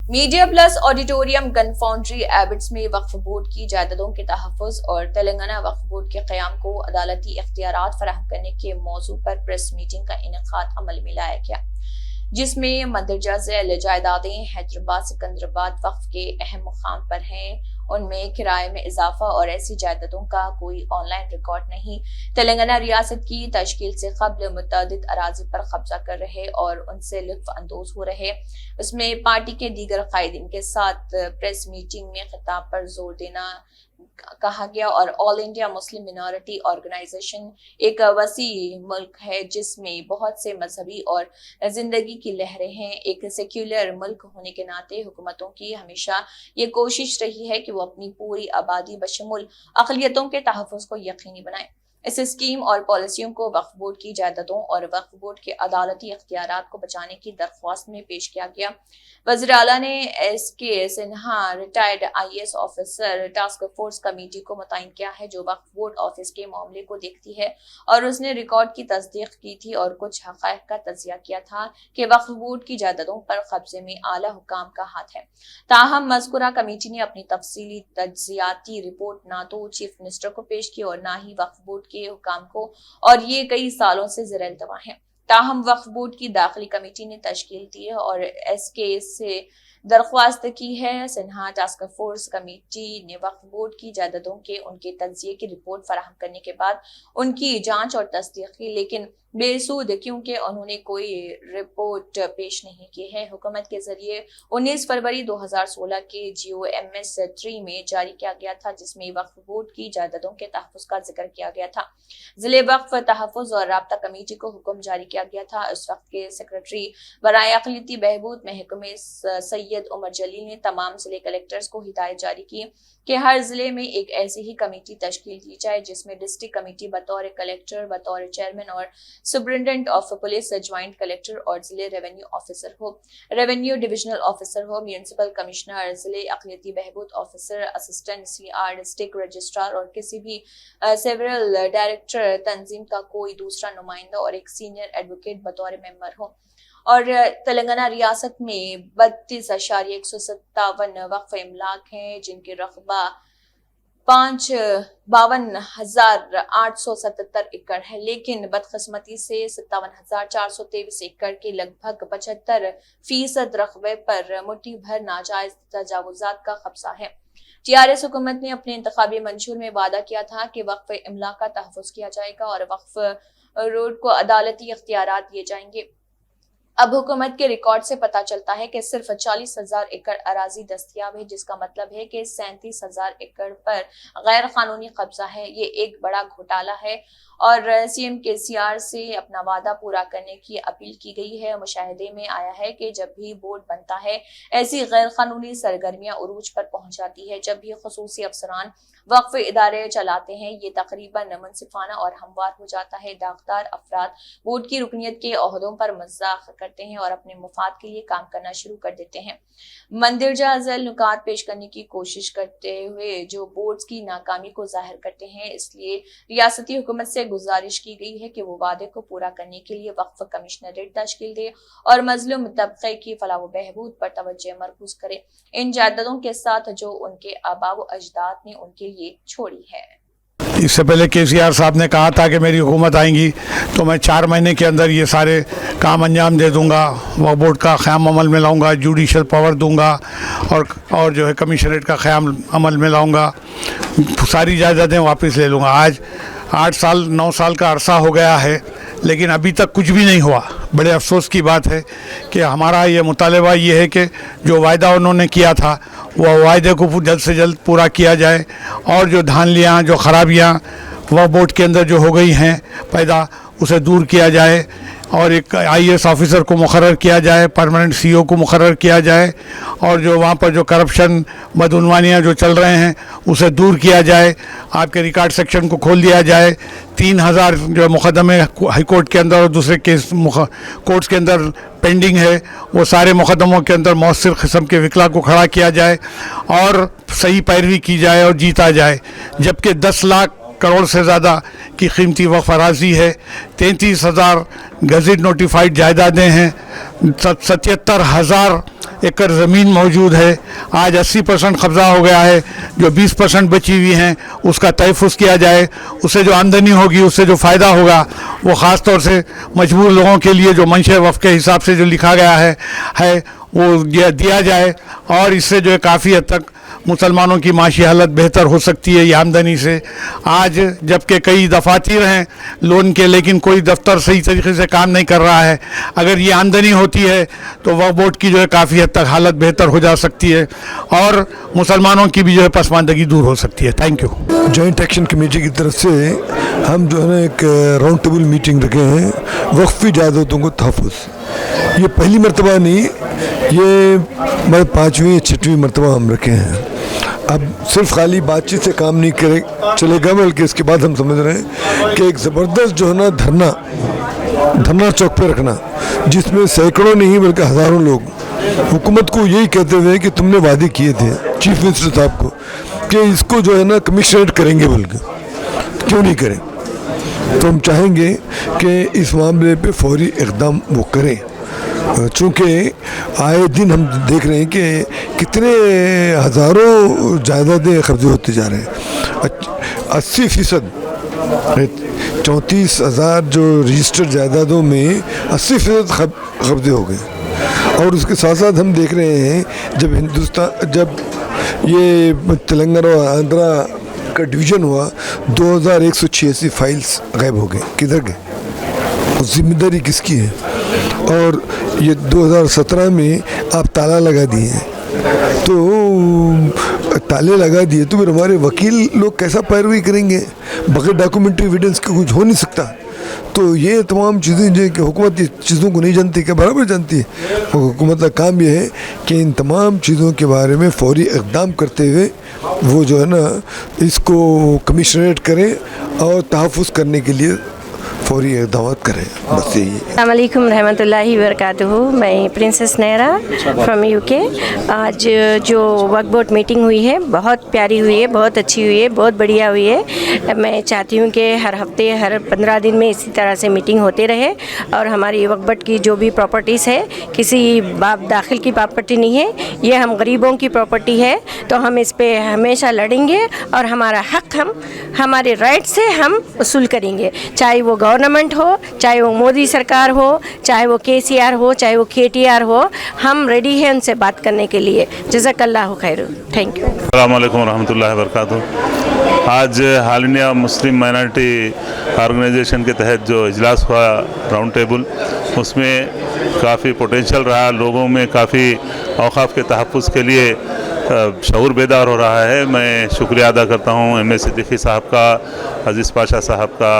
Media plus auditorium گن foundry ایبٹس میں وقف board کی جائیدادوں کے تحفظ اور تلنگانہ وقف بورڈ کے قیام کو عدالتی اختیارات فراہم کرنے کے موضوع پر پریس میٹنگ کا انعقاد عمل میں لایا گیا، جس میں مندرجہ ذیل جائیدادیں حیدرآباد سکندرآباد وقف کے اہم مقام پر ہیں، ان میں کرائے میں اضافہ اور ایسی جائیدادوں کا کوئی آن لائن ریکارڈ نہیں۔ تلنگانہ ریاست کی تشکیل سے قبل متعدد اراضی پر قبضہ کر رہے اور ان سے لطف اندوز ہو رہے۔ اس میں پارٹی کے دیگر قائدین کے ساتھ پریس میٹنگ میں خطاب پر زور دینا کہا گیا اور آل انڈیا مسلم مینارٹی آرگنائزیشن ایک وسیع ملک ہے جس میں بہت سے مذہبی اور زندگی کی لہریں ہیں۔ ایک سیکولر ملک ہونے کے ناطے حکومتوں کی ہمیشہ یہ کوشش رہی ہے کہ وہ اپنی پوری آبادی بشمول اقلیتوں کے تحفظ کو یقینی بنائیں۔ اس اسکیم اور پالیسیوں کو وقف بورڈ کی جائیدادوں اور وقف بورڈ کے عدالتی اختیارات کو بچانے کی درخواست میں پیش کیا گیا۔ وزیر اعلیٰ نے ایس کے Sinha retired IAS officer task force committee کو متعین کیا ہے جو وقف بورڈ آفس کے معاملے کو دیکھتی ہے، اور اس نے ریکارڈ کی تصدیق کی تھی اور کچھ حقائق کا تجزیہ کیا تھا کہ وقف بورڈ کی جائیدادوں پر قبضے میں اعلیٰ حکام کا ہاتھ ہے۔ تاہم مذکورہ کمیٹی نے اپنی تفصیلی تجزیاتی رپورٹ نہ تو چیف منسٹر کو پیش کی اور نہ ہی وقف بورڈ کے حکام کو، اور یہ کئی سالوں سے زیر التوا ہے۔ تاہم وقف بورڈ کی داخلی کمیٹی نے تشکیل دی ہے اور SK سے درخواست کی ہے۔ سنہا ٹاسک فورس کمیٹی نے وقف بورڈ کی جائیدادوں کے ان کے تجزیے کی رپورٹ فراہم کرنے کے بعد ان کی جانچ اور تصدیق کی، لیکن بے سود کیونکہ انہوں نے کوئی رپورٹ پیش نہیں کی ہے۔ حکومت کے ذریعے 19 فروری 2016 کے GOMS 3 میں جاری کیا گیا تھا، جس میں وقف بورڈ کی جائیدادوں کے تحفظ کا ذکر کیا گیا تھا۔ ضلع وقف تحفظ اور رابطہ کمیٹی کو حکم جاری کیا گیا تھا۔ اس وقت کے سیکرٹری برائے اقلیتی بہبود محکمہ سید عمر جلیل نے تمام ضلع کلکٹرز کو ہدایت جاری کی کہ ہر ضلع میں ایک ایسی ہی کمیٹی تشکیل دی جائے جس میں ڈسٹرکٹ کمیٹی بطور کلکٹر، بطور چیئرمین اور superintendent of police, joint collector اور ضلع ریونیو آفیسر ہو، ریونیو ڈویژنل آفیسر ہو، میونسپل کمشنر، ضلع اقلیتی بہبود officer, assistant CR، district registrar اور کسی بھی سیورل ڈائریکٹر تنظیم کا کوئی دوسرا نمائندہ اور ایک سینئر ایڈوکیٹ بطور ممبر ہو۔ اور تلنگانہ ریاست میں 32.157 وقف املاک ہیں جن کے رقبہ 52,877 ایکڑ ہے، لیکن بدقسمتی سے 57,423 ایکڑ کے لگ بھگ 75% رقبے پر مٹھی بھر ناجائز تجاوزات کا قبضہ ہے۔ TRS حکومت نے اپنے انتخابی منشور میں وعدہ کیا تھا کہ وقف املاک کا تحفظ کیا جائے گا اور وقف روڈ کو عدالتی اختیارات دیے جائیں گے۔ اب حکومت کے ریکارڈ سے پتہ چلتا ہے کہ صرف 40,000 ایکڑ اراضی دستیاب ہے، جس کا مطلب ہے کہ 37,000 ایکڑ پر غیر قانونی قبضہ ہے۔ یہ ایک بڑا گھوٹالہ ہے اور CM KCR سے اپنا وعدہ پورا کرنے کی اپیل کی گئی ہے۔ مشاہدے میں آیا ہے کہ جب بھی بورڈ بنتا ہے ایسی غیر قانونی سرگرمیاں عروج پر پہنچ جاتی ہے۔ جب بھی خصوصی افسران وقف ادارے چلاتے ہیں یہ تقریباً منصفانہ اور ہموار ہو جاتا ہے۔ داغدار افراد بورڈ کی رکنیت کے عہدوں پر مذاق کرتے ہیں اور اپنے مفاد کے لیے کام کرنا شروع کر دیتے ہیں۔ مندرجہ ذیل نکات پیش کرنے کی کوشش کرتے ہوئے جو بورڈز کی ناکامی کو ظاہر کرتے ہیں، اس لیے ریاستی حکومت سے گزارش کی گئی ہے کہ وہ وعدے کو پورا کرنے کے لیے وقف کمشنریٹ تشکیل دے اور مظلوم طبقے کی فلاح و بہبود پر توجہ مرکوز کرے، ان جائیدادوں کے ساتھ جو ان کے آباء و اجداد نے ان کے لیے چھوڑی ہے۔ اس سے پہلے KCR صاحب نے کہا تھا کہ میری حکومت آئیں گی تو میں 4 مہینے کے اندر یہ سارے کام انجام دے دوں گا، وقف بورڈ کا قیام عمل میں لاؤں گا، جوڈیشل پاور دوں گا اور جو ہے کمشنریٹ کا قیام عمل میں لاؤں گا، ساری جائیدادیں واپس لے لوں گا۔ آج 9 سال کا عرصہ ہو گیا ہے لیکن ابھی تک کچھ بھی نہیں ہوا۔ بڑے افسوس کی بات ہے کہ ہمارا یہ مطالبہ یہ ہے کہ جو وعدہ انہوں نے کیا تھا وہ وعدے کو جلد سے جلد پورا کیا جائے اور جو دھاندلیاں، جو خرابیاں وقف بورڈ کے اندر جو ہو گئی ہیں پیدا، اسے دور کیا جائے اور ایک IAS آفیسر کو مقرر کیا جائے، پرماننٹ CO کو مقرر کیا جائے اور جو وہاں پر جو کرپشن بدعنوانیاں جو چل رہے ہیں اسے دور کیا جائے۔ آپ کے ریکارڈ سیکشن کو کھول دیا جائے۔ 3,000 جو مقدمے ہائی کورٹ کے اندر اور دوسرے کورٹس کے اندر پینڈنگ ہے، وہ سارے مقدموں کے اندر مؤثر قسم کے وکلا کو کھڑا کیا جائے اور صحیح پیروی کی جائے اور جیتا جائے۔ جبکہ 10 لاکھ करोड़ से ज़्यादा की कीमती वक्फ अराजी है, 33,000 गज़ट नोटिफाइड जायदादें हैं, 77,000 एकड़ ज़मीन मौजूद है। आज 80% कब्ज़ा हो गया है, जो 20% बची हुई हैं उसका तहफ़्फ़ुज़ किया जाए, उससे जो आमदनी होगी, उससे जो फ़ायदा होगा वो ख़ास तौर से मजबूर लोगों के लिए जो मंशे वक्फ के हिसाब से जो लिखा गया है वो दिया जाए, और इससे जो है काफ़ी हद तक मुसलमानों की माशी हालत बेहतर हो सकती है ये आमदनी से। आज जबकि कई दफातर हैं लोन के, लेकिन कोई दफ्तर सही तरीके से काम नहीं कर रहा है, अगर ये आमदनी होती है तो वक्फ बोर्ड की जो है काफ़ी हद तक हालत बेहतर हो जा सकती है और मुसलमानों की भी जो है पसमानदगी दूर हो सकती है। Thank you. Joint action committee की तरफ से हम जो है ना एक राउंड टेबल मीटिंग रखे हैं वक्फी जायदादों को तहफ़्फ़ुज़। ये पहली मरतबा नहीं, ये हमारे 5वीं या 6वीं मरतबा हम रखे हैं। अब सिर्फ खाली बातचीत से काम नहीं चलेगा, बल्कि इसके बाद हम समझ रहे हैं कि एक ज़बरदस्त जो है ना धरना चौक पे रखना, जिसमें सैकड़ों नहीं बल्कि हज़ारों लोग हुकूमत को यही कहते हुए कि तुमने वादे किए थे चीफ मिनिस्टर साहब को कि इसको जो है ना कमिश्नरेट करेंगे, बल्कि क्यों नहीं करें। तो हम चाहेंगे कि इस मामले पे फौरी इक़दाम वो करें, चूँकि आए दिन हम देख रहे हैं कि कितने हज़ारों जायदादें कब्ज़े होते जा रहे हैं। 80% 34,000 जो रजिस्टर्ड जायदादों में 80% कब्ज़े हो गए। और उसके साथ साथ हम देख रहे हैं जब ये तेलंगाना और आंध्रा का डिवीज़न हुआ 2186 फाइल्स गायब हो गए। किधर गए? जिम्मेदारी किसकी है? और ये 2017 में आप ताला लगा दिए हैं, तो ताले लगा दिए तो फिर हमारे वकील लोग कैसा पैरवी करेंगे? बगैर डॉक्यूमेंट्री एविडेंस के कुछ हो नहीं सकता। तो ये तमाम चीज़ें जो कि हुकूमत चीज़ों को नहीं जानती, क्या बराबर जानती है। हुकूमत का काम ये है कि इन तमाम चीज़ों के बारे में फौरी इक़दाम करते हुए वो जो है ना इसको कमिश्नरेट करें और तहफ़्फ़ुज़ करने के लिए फौरी इक़दाम करें, बस यही है। अस्सलाम वालेकुम रहमतुल्लाहि व बरकातुहू। मैं प्रिंसेस नैरा फ्रॉम यूके। आज जो वक्फ बोर्ड मीटिंग हुई है बहुत प्यारी हुई है, बहुत अच्छी हुई है, बहुत बढ़िया हुई है। मैं चाहती हूँ कि हर हफ्ते हर 15 दिन में इसी तरह से मीटिंग होते रहे और हमारी वक्फ बोर्ड की जो भी प्रॉपर्टीज़ है किसी बाप दाखिल की प्रॉपर्टी नहीं है, ये हम गरीबों की प्रॉपर्टी है। तो हम इस पर हमेशा लड़ेंगे और हमारा हक़ हम हमारे राइट से हम वसूल करेंगे, चाहे वो गवर्नमेंट हो, चाहे वो मोदी सरकार हो, चाहे वो KCR हो, चाहे वो KTR हो, हम रेडी हैं उनसे बात करने के लिए। जज़ाकल्लाहु खैर। Thank you. अस्सलाम वालेकुम रहमतुल्लाहि व बरकातुहू। आज All India Muslim minority Organisation के तहत जो इजलास हुआ राउंड टेबल, उसमें काफ़ी पोटेंशियल रहा, लोगों में काफ़ी औक़ाफ़ के तहफ़्फ़ुज़ के लिए शऊर बेदार हो रहा है। मैं शुक्रिया अदा करता हूँ M.A. सिद्दीकी साहब का, अज़ीज़ पाशा साहब का,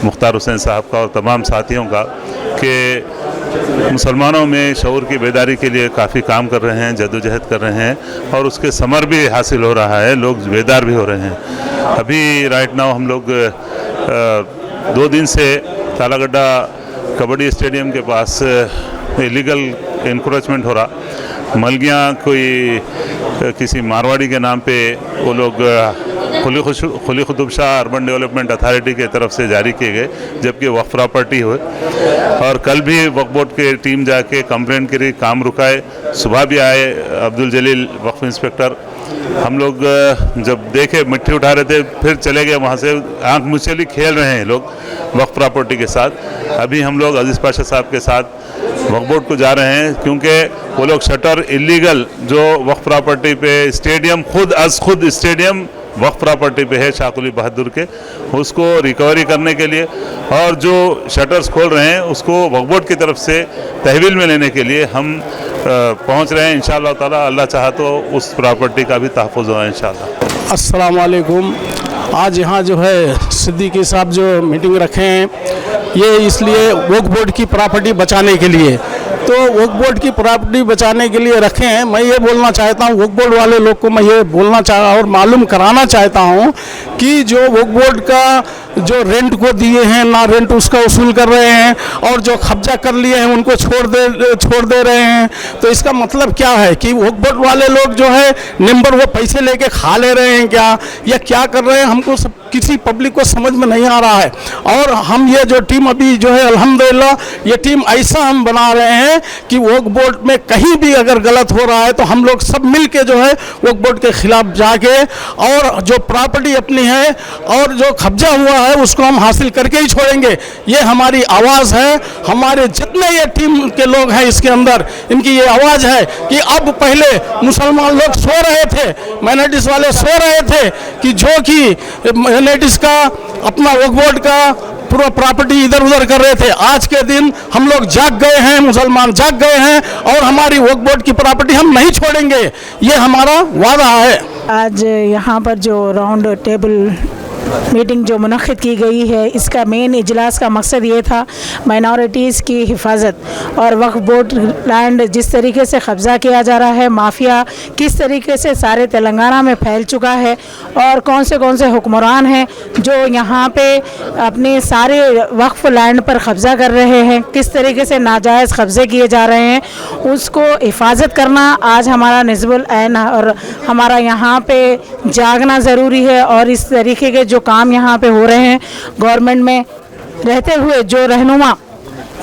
मुख्तार हुसैन साहब का और तमाम साथियों का कि मुसलमानों में शऊर की बेदारी के लिए काफ़ी काम कर रहे हैं, जद्दोजहद कर रहे हैं और उसके समर भी हासिल हो रहा है, लोग बेदार भी हो रहे हैं। अभी राइट नाउ हम लोग 2 दिन से तालागड्डा कबड्डी स्टेडियम के पास इलीगल इंक्रोचमेंट हो रहा, मलगियाँ कोई किसी मारवाड़ी के नाम पे वो लोग खुली खुदबशाह अर्बन डेवलपमेंट अथॉरिटी की तरफ से जारी किए गए, जबकि वक्फ प्रॉपर्टी हुए। और कल भी वक्फ बोर्ड की टीम जाके कंप्लेंट करी, काम रुकाए, सुबह भी आए अब्दुल जलील वक्फ इंस्पेक्टर। हम लोग जब देखे मिट्टी उठा रहे थे फिर चले गए वहाँ से, आँख मुचली खेल रहे हैं लोग वक्फ प्रॉपर्टी के साथ। अभी हम लोग अज़ीज़ पाशा साहब के साथ वक्फ बोर्ड को जा रहे हैं, क्योंकि वो लोग शटर इलीगल जो वक्फ प्रॉपर्टी पे स्टेडियम खुद स्टेडियम वक्फ प्रॉपर्टी पे है शाह कुली बहादुर के, उसको रिकवरी करने के लिए और जो शटर्स खोल रहे हैं उसको वक्फ बोर्ड की तरफ से तहवील में लेने के लिए हम पहुंच रहे हैं। इंशाअल्लाह ताला अल्लाह चाहा तो उस प्रॉपर्टी का भी तहफ़्फ़ुज़ होगा इंशाअल्लाह। अस्सलाम वालेकुम। आज यहाँ जो है सिद्दीकी साहब जो मीटिंग रखे हैं ये इसलिए वक्फ बोर्ड की प्रॉपर्टी बचाने के लिए, तो वक्फ बोर्ड की प्रॉपर्टी बचाने के लिए रखे हैं। मैं ये बोलना चाहता हूँ वक्फ बोर्ड वाले लोग को, मैं ये बोलना और मालूम कराना चाहता हूँ कि जो वक्फ बोर्ड का जो रेंट को दिए हैं ना रेंट उसका वसूल कर रहे हैं, और जो कब्जा कर लिए हैं उनको छोड़ दे रहे हैं। तो इसका मतलब क्या है कि वक्फ बोर्ड वाले लोग जो है नंबर वो पैसे लेके खा ले रहे हैं क्या, या क्या कर रहे हैं, हमको सब किसी पब्लिक को समझ में नहीं आ रहा है। और हम ये जो टीम अभी जो है अल्हम्दुलिल्लाह ये टीम ऐसा हम बना रहे हैं कि वक्फ बोर्ड में कहीं भी अगर गलत हो रहा है तो हम लोग सब मिल के जो है वक्फ बोर्ड के खिलाफ जाके, और जो प्रॉपर्टी अपनी है और जो कब्जा हुआ है उसको हम हासिल करके ही छोड़ेंगे। ये हमारी आवाज़ है, हमारे जितने ये टीम के लोग हैं इसके अंदर इनकी ये आवाज़ है कि अब पहले मुसलमान लोग सो रहे थे, माइनॉरिटीज़ वाले सो रहे थे कि जो कि माइनॉरिटीज़ का अपना वक्फ बोर्ड का पूरा प्रॉपर्टी इधर उधर कर रहे थे। आज के दिन हम लोग जाग गए हैं, मुसलमान जाग गए हैं, और हमारी वक्फ बोर्ड की प्रॉपर्टी हम नहीं छोड़ेंगे, ये हमारा वादा है। आज यहाँ पर जो राउंड टेबल मीटिंग जो मुनक़्क़िद की गई है, इसका मेन इजलास का मकसद ये था माइनॉरिटीज़ की हिफाजत और वक्फ बोर्ड लैंड जिस तरीके से कब्ज़ा किया जा रहा है, माफिया किस तरीके से सारे तेलंगाना में फैल चुका है, और कौन से हुक्मरान हैं जो यहाँ पे अपने सारे वक्फ लैंड पर कब्ज़ा कर रहे हैं, किस तरीके से नाजायज़ कब्ज़े किए जा रहे हैं, उसको हिफाजत करना आज हमारा निस्बुल ऐन और हमारा यहाँ पे जागना ज़रूरी है। और इस तरीके के जो काम यहाँ पे हो रहे हैं गवर्नमेंट में रहते हुए, जो रहनुमा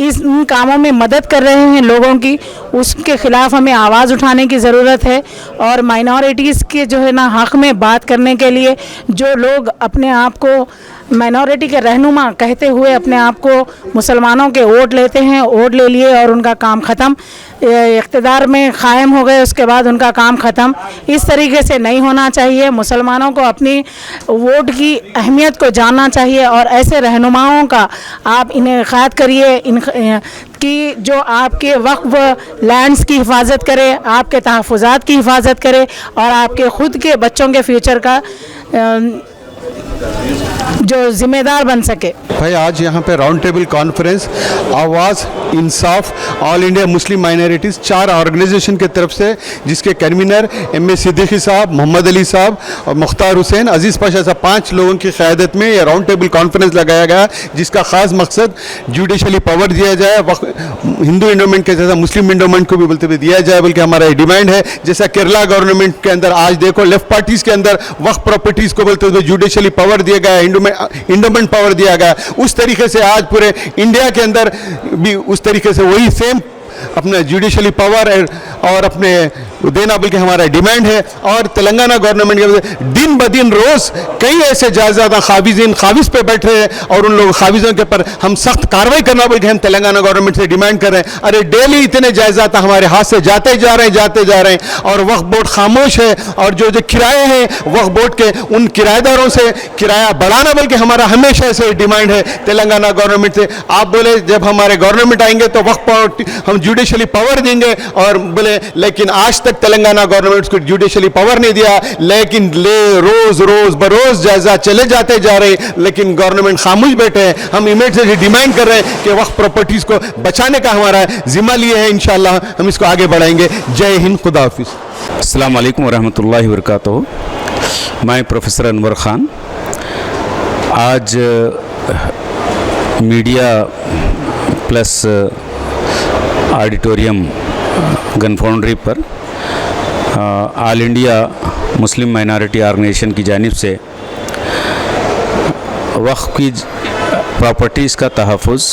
इन कामों में मदद कर रहे हैं लोगों की, उसके ख़िलाफ़ हमें आवाज़ उठाने की ज़रूरत है। और माइनॉरिटीज़ के जो है ना हक़ में बात करने के लिए जो लोग अपने आप को माइनॉरिटी के रहनुमा कहते हुए अपने आप को मुसलमानों के वोट लेते हैं, वोट ले लिए और उनका काम ख़त्म, इक़्तिदार में क़ायम हो गए, उसके बाद उनका काम ख़त्म। इस तरीके से नहीं होना चाहिए। मुसलमानों को अपनी वोट की अहमियत को जानना चाहिए, और ऐसे रहनुमाओं का आप इनेकाद करिए कि जो आपके वक्फ लैंड्स की हिफाजत करे, आपके तहफ़्फ़ुज़ात की हिफाजत करे, और आपके ख़ुद के बच्चों के फ्यूचर का जो ज़िम्मेदार बन सके। भाई आज यहाँ पे राउंड टेबल कॉन्फ्रेंस आवाज़ इंसाफ all India Muslim minorities 4 organization के तरफ से, जिसके कन्वीनर एम ए सिद्दीकी साहब, मोहम्मद अली साहब और मुख्तार हुसैन, अजीज़ पाशा साहब, 5 लोगों की क़यादत में ये राउंड टेबल कॉन्फ्रेंस लगाया गया, जिसका ख़ास मकसद जुडिशली पावर दिया जाए, हिंदू इंडोमेंट के जैसा मुस्लिम इंडोमेंट को भी बोलते हुए दिया जाए, बल्कि हमारा ये डिमांड है। जैसा केरला गवर्नमेंट के अंदर आज देखो लेफ्ट पार्टीज़ के अंदर वक्फ प्रॉपर्टीज़ को बोलते हुए जुडिशली पावर दिया गया, इंडोमेंट पावर दिया गया, उस तरीके से आज पूरे इंडिया के अंदर भी उस तरीके से वही सेम अपने जुडिशली पावर और अपने देना बल्कि हमारा डिमांड है। और तेलंगाना गवर्नमेंट के दिन ब दिन रोज़ कई ऐसे जायदाद खाविज पे बैठ रहे हैं, और उन लोग खाविजों के पर हम सख्त कार्रवाई करना बल्कि हम तेलंगाना गवर्नमेंट से डिमांड कर रहे हैं। अरे डेली इतने जायदाद हमारे हाथ से जाते जा रहे हैं, और वक्फ बोर्ड खामोश है। और जो किराए हैं वक्फ बोर्ड के, उन किराएदारों से किराया बढ़ाना बल्कि हमारा हमेशा से डिमांड है तेलंगाना गवर्नमेंट से। आप बोले जब हमारे गवर्नमेंट आएंगे तो वक्फ हम जुडिशली पावर देंगे, और बोले लेकिन आज तक तेलंगाना गवर्नमेंट को जुडिशली पावर नहीं दिया, लेकिन रोज बरोज जायजा चले जाते जा रहे, लेकिन गवर्नमेंट खामोश बैठे हैं। हम इमीडिएटली डिमांड कर रहे हैं कि वक्फ प्रॉपर्टीज़ को बचाने का हमारा जिम्मा लिए है, इंशाअल्लाह हम इसको आगे बढ़ाएंगे। जय हिंद, खुदा हाफिज़। अस्सलाम वालेकुम वरहमतुल्लाहि वबरकातुहू। मैं प्रोफेसर अनवर ख़ान आज media plus auditorium gun foundry पर all India Muslim minority organization की जानिब से वक्फ की प्रॉपर्टीज़ का तहफ़्फ़ुज़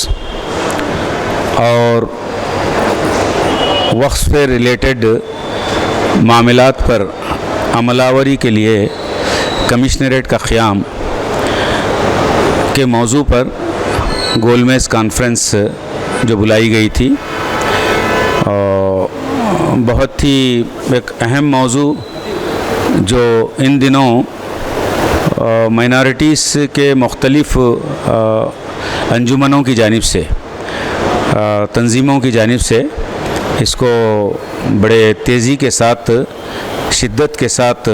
और वक्फ से रिलेटेड मामलात पर अमलावरी के लिए कमिश्नरेट का क़याम के मौजू पर गोलमेज़ कॉन्फ्रेंस जो बुलाई गई थी, बहुत ही एक अहम मौजू जो इन दिनों माइनॉरिटीज़ के मुख्तलिफ़ अंजुमनों की जानिब से, तंजीमों की जानिब से इसको बड़े तेज़ी के साथ, शिद्दत के साथ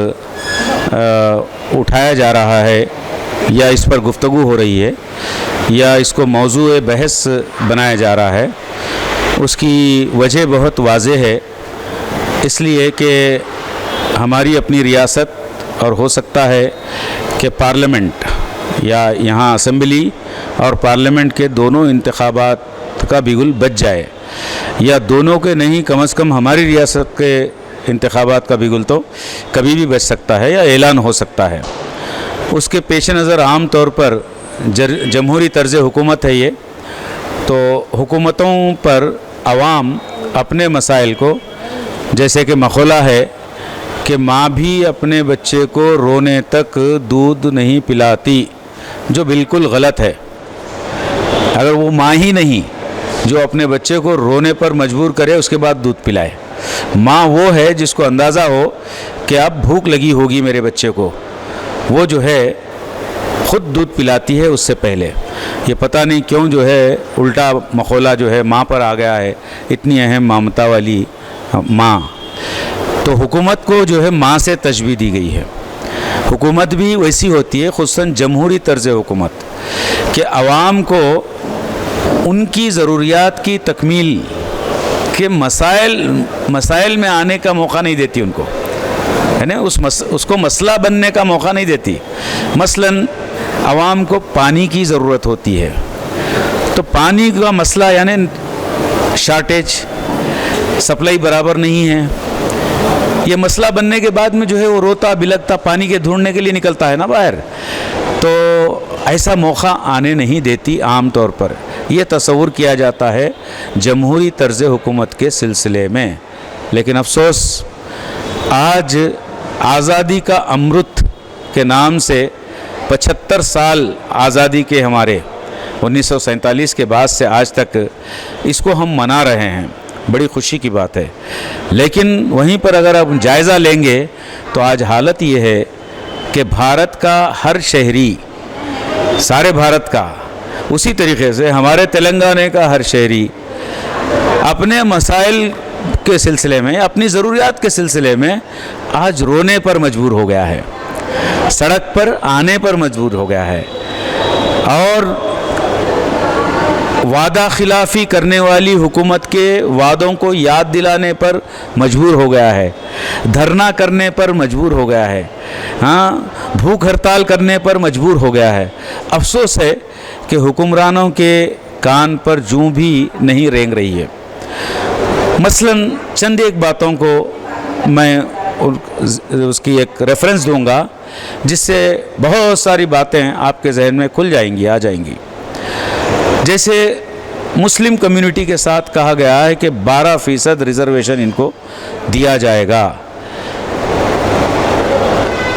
उठाया जा रहा है, या इस पर गुफ्तगू हो रही है, या इसको मौजूए बहस बनाया जा रहा है। उसकी वजह बहुत वाज़ेह है, इसलिए कि हमारी अपनी रियासत और हो सकता है कि पार्लियामेंट या यहाँ असम्बली और पार्लियामेंट के दोनों इंतखाबात का बिगुल बच जाए, या दोनों के नहीं कम अज़ कम हमारी रियासत के इंतखाबात का बिगुल तो कभी भी बच सकता है या ऐलान हो सकता है। उसके पेश नज़र आम तौर पर जमहूरी तर्ज़ हुकूमत है ये, तो हुकूमतों पर आवाम अपने मसाइल को, जैसे कि मखौला है कि माँ भी अपने बच्चे को रोने तक दूध नहीं पिलाती, जो बिल्कुल गलत है। अगर वो माँ ही नहीं जो अपने बच्चे को रोने पर मजबूर करे उसके बाद दूध पिलाए, माँ वो है जिसको अंदाज़ा हो कि अब भूख लगी होगी मेरे बच्चे को, वो जो है ख़ुद दूध पिलाती है उससे पहले। ये पता नहीं क्यों जो है उल्टा मखौला जो है माँ पर आ गया है, इतनी अहम ममता वाली माँ। तो हुकूमत को जो है माँ से तशबीह दी गई है। हुकूमत भी वैसी होती है, खुसूसन जमहूरी तर्ज़ हुकूमत, कि आवाम को उनकी ज़रूरियात की तकमील के मसाइल में आने का मौका नहीं देती उनको, है ना, उसको मसला बनने का मौका नहीं देती। मसलन आवाम को पानी की ज़रूरत होती है, तो पानी का मसला यानी शार्टेज, सप्लाई बराबर नहीं है, ये मसला बनने के बाद में जो है वो रोता बिलखता पानी के ढूंढने के लिए निकलता है ना बाहर। तो ऐसा मौका आने नहीं देती आम तौर पर, ये तस्वुर किया जाता है जमहूरी तर्ज़ हुकूमत के सिलसिले में। लेकिन अफसोस आज आज़ादी का अमृत के नाम से 75 साल आज़ादी के हमारे 1947 के बाद से आज तक इसको हम मना रहे हैं, बड़ी खुशी की बात है। लेकिन वहीं पर अगर आप जायज़ा लेंगे तो आज हालत ये है कि भारत का हर शहरी, सारे भारत का, उसी तरीके से हमारे तेलंगाना का हर शहरी अपने मसाइल के सिलसिले में, अपनी ज़रूरियात के सिलसिले में आज रोने पर मजबूर हो गया है, सड़क पर आने पर मजबूर हो गया है, और वादा खिलाफ़ी करने वाली हुकूमत के वादों को याद दिलाने पर मजबूर हो गया है, धरना करने पर मजबूर हो गया है, हाँ, भूख हड़ताल करने पर मजबूर हो गया है। अफसोस है कि हुक्मरानों के कान पर जूं भी नहीं रेंग रही है। मसलन चंद एक बातों को मैं उसकी एक रेफरेंस दूंगा जिससे बहुत सारी बातें आपके जहन में खुल जाएंगी, आ जाएंगी। जैसे मुस्लिम कम्युनिटी के साथ कहा गया है कि 12% रिजर्वेशन इनको दिया जाएगा।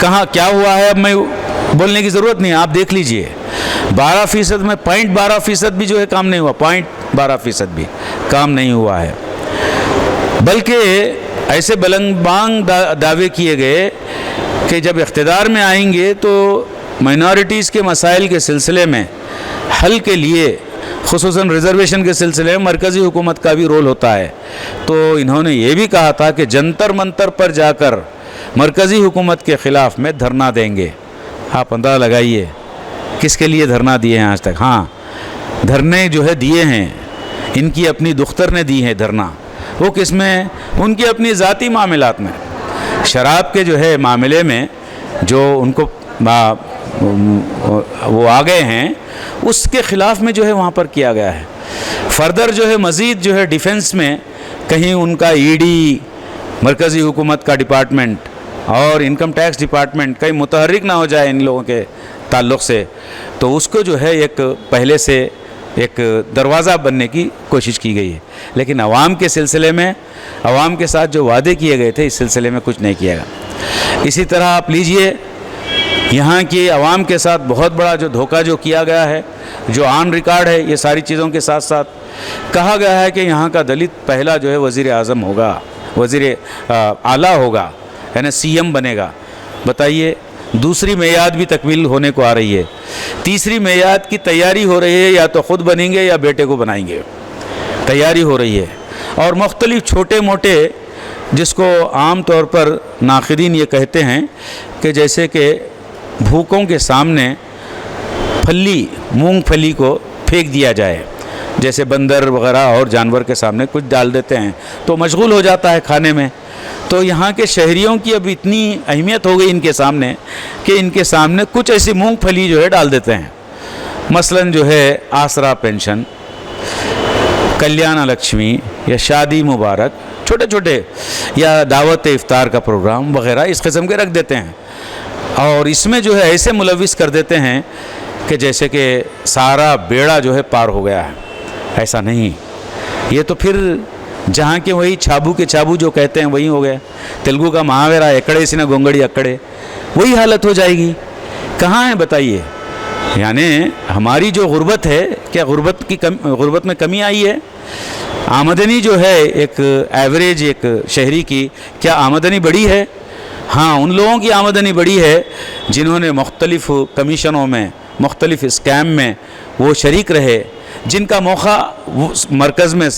कहाँ क्या हुआ है अब मैं बोलने की ज़रूरत नहीं, आप देख लीजिए। 12% में 0.12% भी जो है काम नहीं हुआ, 0.12% भी काम नहीं हुआ है। बल्कि ऐसे बुलंद दावे किए गए कि जब इख्तिदार में आएंगे तो माइनॉरिटीज़ के मसाइल के सिलसिले में हल के लिए, खुसूसन रिज़र्वेशन के सिलसिले में मरकज़ी हुकूमत का भी रोल होता है। तो इन्होंने ये भी कहा था कि जंतर मंतर पर जाकर मरकज़ी हुकूमत के ख़िलाफ़ में धरना देंगे। आप अंदाज़ा लगाइए किसके लिए धरना दिए हैं आज तक। हाँ, धरने जो है दिए हैं, इनकी अपनी दुख्तर ने दी है धरना। वो किस में? उनकी अपनी ज़ाती मामलात में, शराब के जो है मामले में जो उनको वो आ गए हैं, उसके ख़िलाफ़ में जो है वहाँ पर किया गया है। फर्दर जो है मज़ीद जो है डिफेंस में कहीं उनका ईडी, मरकज़ी हुकूमत का डिपार्टमेंट और इनकम टैक्स डिपार्टमेंट कहीं मुतहर्रिक ना हो जाए इन लोगों के ताल्लुक़ से, तो उसको जो है एक पहले से एक दरवाज़ा बनने की कोशिश की गई है। लेकिन आवाम के सिलसिले में, आवाम के साथ जो वादे किए गए थे, इस सिलसिले में कुछ नहीं किया गया। इसी तरह आप लीजिए, यहाँ की आवाम के साथ बहुत बड़ा जो धोखा जो किया गया है, जो ऑन रिकॉर्ड है, ये सारी चीज़ों के साथ साथ कहा गया है कि यहाँ का दलित पहला जो है वज़ीर आज़म होगा, वज़ीर आला होगा, यानी सीएम बनेगा। बताइए, दूसरी मेयाद भी तकमील होने को आ रही है, तीसरी मेयाद की तैयारी हो रही है, या तो ख़ुद बनेंगे या बेटे को बनाएंगे, तैयारी हो रही है। और मुख्तलिफ छोटे मोटे, जिसको आम तौर पर नाक़िदीन ये कहते हैं कि जैसे कि भूखों के सामने फली, मूंगफली को फेंक दिया जाए, जैसे बंदर वगैरह और जानवर के सामने कुछ डाल देते हैं तो मशगूल हो जाता है खाने में, تو یہاں کے شہریوں کی اب اتنی اہمیت ہو گئی ان کے سامنے کہ ان کے سامنے کچھ ایسی مونگ پھلی جو ہے ڈال دیتے ہیں. مثلاً جو ہے آسرا پینشن, کلیانہ لکشمی یا شادی مبارک, چھوٹے چھوٹے, یا دعوت افطار کا پروگرام وغیرہ اس قسم کے رکھ دیتے ہیں, اور اس میں جو ہے ایسے ملوث کر دیتے ہیں کہ جیسے کہ سارا بیڑا جو ہے پار ہو گیا ہے. ایسا نہیں, یہ تو پھر جہاں کے وہی چھابو کے چھابو جو کہتے ہیں وہی ہو گئے. تیلگو کا محاورہ اکڑے سینا گونگڑی اکڑے, وہی حالت ہو جائے گی. کہاں ہے بتائیے؟ یعنی ہماری جو غربت ہے, کیا غربت میں کمی آئی ہے؟ آمدنی جو ہے ایک ایوریج ایک شہری کی, کیا آمدنی بڑھی ہے؟ ہاں, ان لوگوں کی آمدنی بڑھی ہے جنہوں نے مختلف کمیشنوں میں, مختلف اسکیم میں وہ شریک رہے, جن کا موقع مرکز میں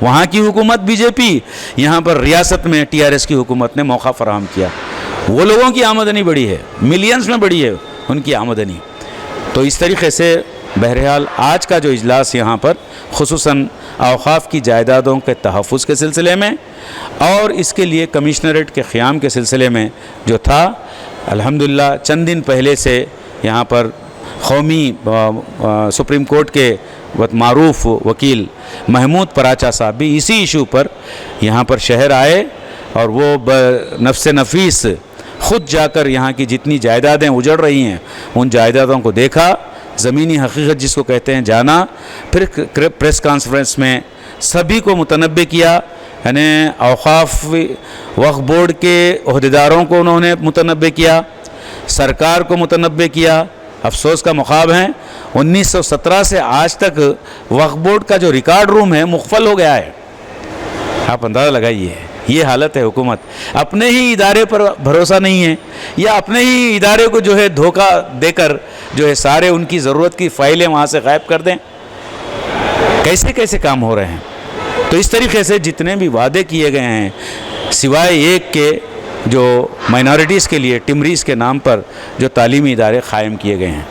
وہاں کی حکومت بی جے پی, یہاں پر ریاست میں TRS کی حکومت نے موقع فراہم کیا. وہ لوگوں کی آمدنی بڑھی ہے, ملینز میں بڑھی ہے ان کی آمدنی. تو اس طریقے سے بہرحال آج کا جو اجلاس یہاں پر خصوصاً اوقاف کی جائیدادوں کے تحفظ کے سلسلے میں اور اس کے لیے کمشنریٹ کے قیام کے سلسلے میں جو تھا, الحمدللہ چند دن پہلے سے یہاں پر قومی سپریم کورٹ کے معروف وکیل محمود پراچا صاحب بھی اسی ایشو پر یہاں پر شہر آئے, اور وہ نفس نفیس خود جا کر یہاں کی جتنی جائیدادیں اجڑ رہی ہیں ان جائیدادوں کو دیکھا, زمینی حقیقت جس کو کہتے ہیں جانا, پھر پریس کانفرنس میں سبھی کو متنبع کیا. یعنی اوقاف وقف بورڈ کے عہدیداروں کو انہوں نے متنبع کیا, سرکار کو متنبع کیا. افسوس کا مقام ہے 1917 سے آج تک وقف بورڈ کا جو ریکارڈ روم ہے مقفل ہو گیا ہے. آپ اندازہ لگائیے, یہ حالت ہے حکومت. اپنے ہی ادارے پر بھروسہ نہیں ہے, یا اپنے ہی ادارے کو جو ہے دھوکہ دے کر جو ہے سارے ان کی ضرورت کی فائلیں وہاں سے غائب کر دیں. کیسے کیسے کام ہو رہے ہیں. تو اس طریقے سے جتنے بھی وعدے کیے گئے ہیں, سوائے ایک کے جو مائنارٹیز کے لیے ٹمریز کے نام پر جو تعلیمی ادارے قائم کیے گئے ہیں,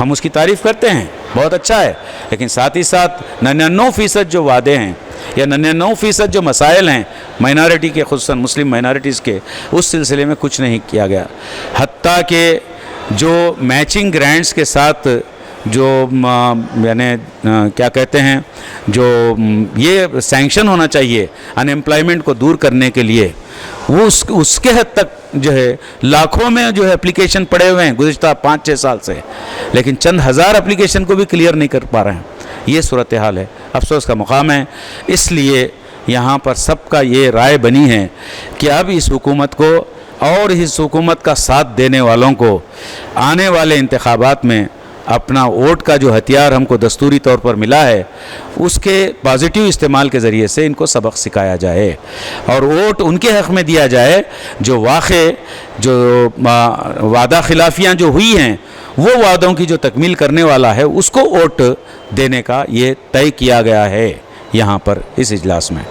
ہم اس کی تعریف کرتے ہیں, بہت اچھا ہے. لیکن ساتھ ہی ساتھ 99% جو وعدے ہیں یا 99% جو مسائل ہیں مائنارٹی کے, خصوصاً مسلم مائنارٹیز کے, اس سلسلے میں کچھ نہیں کیا گیا. حتیٰ کہ جو میچنگ گرانٹس کے ساتھ جو یعنی کیا کہتے ہیں جو یہ سینکشن ہونا چاہیے ان ایمپلائمنٹ کو دور کرنے کے لیے, وہ اس کے حد تک جو ہے لاکھوں میں جو ہے اپلیکیشن پڑے ہوئے ہیں گزشتہ 5-6 سال سے, لیکن چند ہزار اپلیکیشن کو بھی کلیئر نہیں کر پا رہے ہیں. یہ صورتحال ہے, افسوس کا مقام ہے. اس لیے یہاں پر سب کا یہ رائے بنی ہے کہ اب اس حکومت کو اور اس حکومت کا ساتھ دینے والوں کو آنے والے انتخابات میں اپنا ووٹ کا جو ہتھیار ہم کو دستوری طور پر ملا ہے اس کے پازیٹیو استعمال کے ذریعے سے ان کو سبق سکھایا جائے, اور ووٹ ان کے حق میں دیا جائے جو واقع جو وعدہ خلافیاں جو ہوئی ہیں وہ وعدوں کی جو تکمیل کرنے والا ہے اس کو ووٹ دینے کا یہ طے کیا گیا ہے یہاں پر اس اجلاس میں.